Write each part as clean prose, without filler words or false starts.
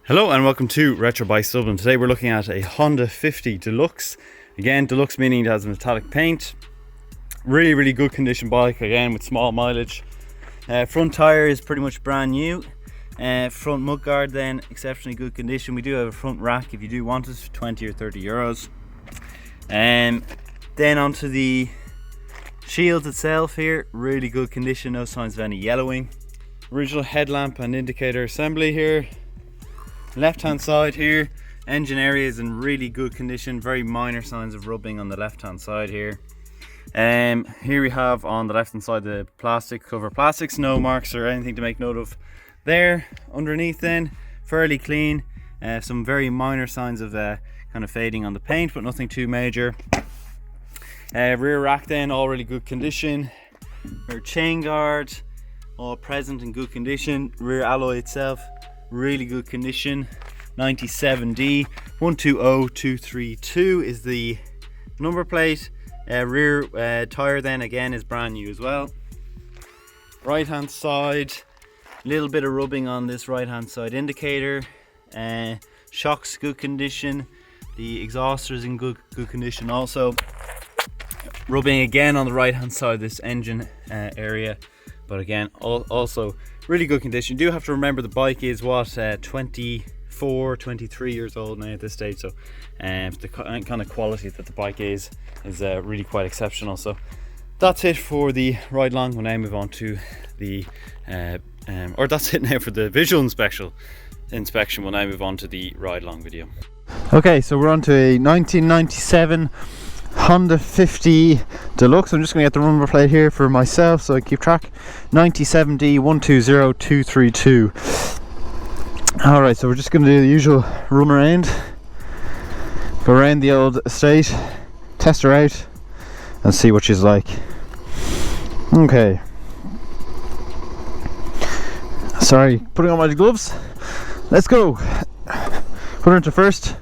Hello and welcome to Retro Bikes Dublin. Today we're looking at a Honda C50 DLX. Again, deluxe meaning it has metallic paint. Really good condition bike, again with small mileage. Front tyre is pretty much brand new. Front mudguard then exceptionally good condition. We do have a front rack if you do want it for 20 or 30 euros. Then onto the shields itself here, really good condition, no signs of any yellowing. Original headlamp and indicator assembly here. Left hand side here, engine area is in really good condition, very minor signs of rubbing on the left hand side here. Here we have on the left hand side the plastic cover, plastics, no marks or anything to make note of there. Underneath then, fairly clean, some very minor signs of kind of fading on the paint, but nothing too major. Rear rack then, all really good condition. Rear chain guard, all present in good condition. Rear alloy itself, really good condition. 97D 120232 is the number plate. Rear tire then again is brand new as well. Right hand side, little bit of rubbing on this right hand side indicator. Shocks good condition. The exhauster is in good condition also. Rubbing again on the right hand side of this engine area, but again also really good condition. You do have to remember the bike is what 23 years old now at this stage, so the kind of quality that the bike is really quite exceptional. So that's it for the ride long. We'll now move on to the or that's it now for the visual inspection. We'll now move on to the ride long video. Okay, so we're on to a 1997 Honda C50 DLX. I'm just going to get the number plate here for myself so I keep track. 97D 120232. Alright, so we're just going to do the usual run around. Go around the old estate, test her out and see what she's like. Okay. Sorry, putting on my gloves. Let's go. Put her into first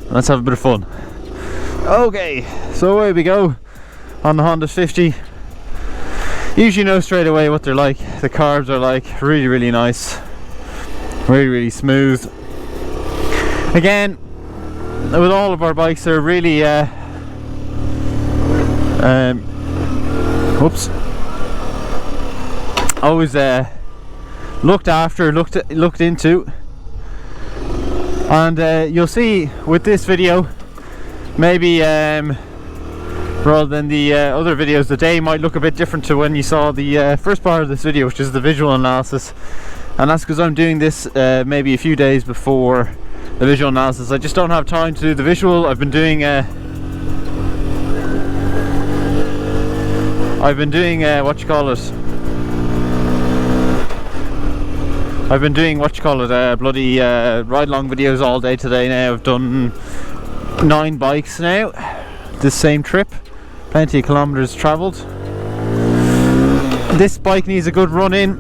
and let's have a bit of fun. Okay, so away we go on the Honda C50. Usually know straight away what they're like. The carbs are like really nice, really smooth. Again, with all of our bikes, they're really always looked after, looked into, and you'll see with this video, maybe rather than the other videos, the day might look a bit different to when you saw the first part of this video, which is the visual analysis. And that's because I'm doing this maybe a few days before the visual analysis. I just don't have time to do the visual. I've been doing bloody ride long videos all day today now. I've done 9 bikes now this same trip, plenty of kilometers traveled. This bike needs a good run in,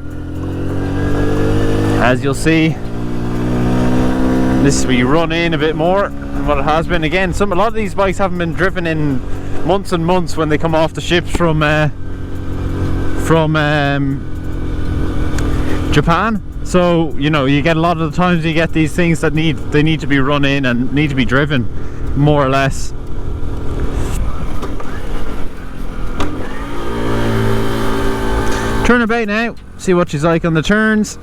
as you'll see. This will be run in a bit more than what it has been. Again, a lot of these bikes haven't been driven in months and months when they come off the ships from Japan. So you know, you get a lot of the times you get these things that need to be run in and need to be driven, more or less. Turn about now, see what she's like on the turns.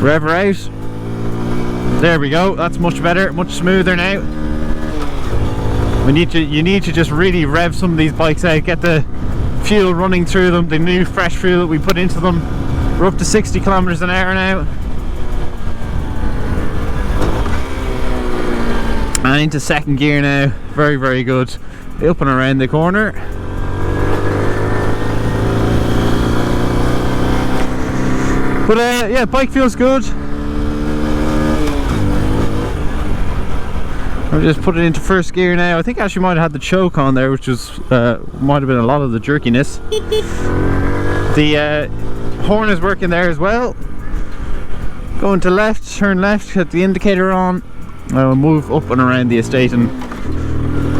Rev her out. There we go, that's much better, much smoother now. You need to just really rev some of these bikes out, get the fuel running through them, the new fresh fuel that we put into them. We're up to 60 kilometers an hour now. And into second gear now, very good. Up and around the corner. But yeah, bike feels good. I'll just put it into first gear now. I think I actually might have had the choke on there, which was might have been a lot of the jerkiness. The horn is working there as well. Going to left, turn left, hit the indicator on. I will move up and around the estate and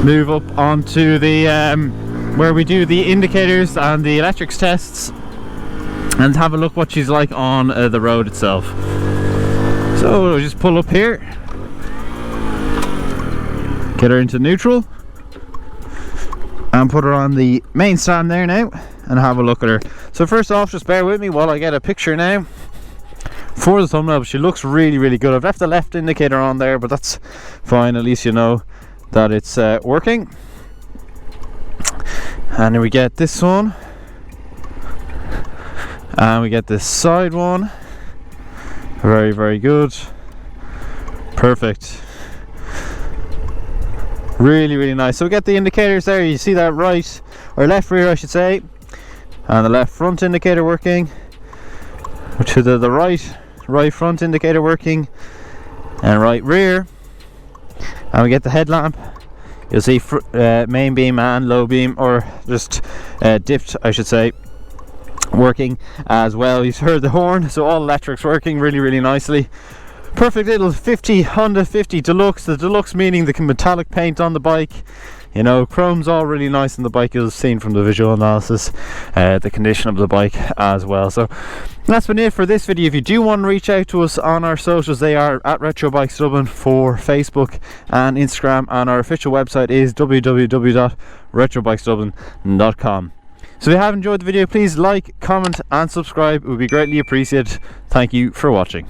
move up onto the where we do the indicators and the electrics tests. and have a look what she's like on the road itself. So we'll just pull up here, get her into neutral, and put her on the main stand there now, and have a look at her. So first off, just bear with me while I get a picture now for the thumbnail. She looks really, really good. I've left the left indicator on there, but that's fine, at least you know that it's working. And then we get this one, and we get this side one. Very, very good. Perfect. Really, really nice. So we get the indicators there. You see that right, or left rear I should say, and the left front indicator working, to the right front indicator working, and right rear. And we get the headlamp. You'll see main beam and low beam, or just dipped I should say, working as well. You've heard the horn, so all electrics working really, really nicely. Perfect little Honda 50 Deluxe. The Deluxe meaning the metallic paint on the bike. You know, chrome's all really nice on the bike. You'll have seen from the visual analysis the condition of the bike as well. So that's been it for this video. If you do want to reach out to us on our socials, they are at Retro Bikes Dublin for Facebook and Instagram, and our official website is www.retrobikesdublin.com. So if you have enjoyed the video, please like, comment and subscribe. It would be greatly appreciated. Thank you for watching.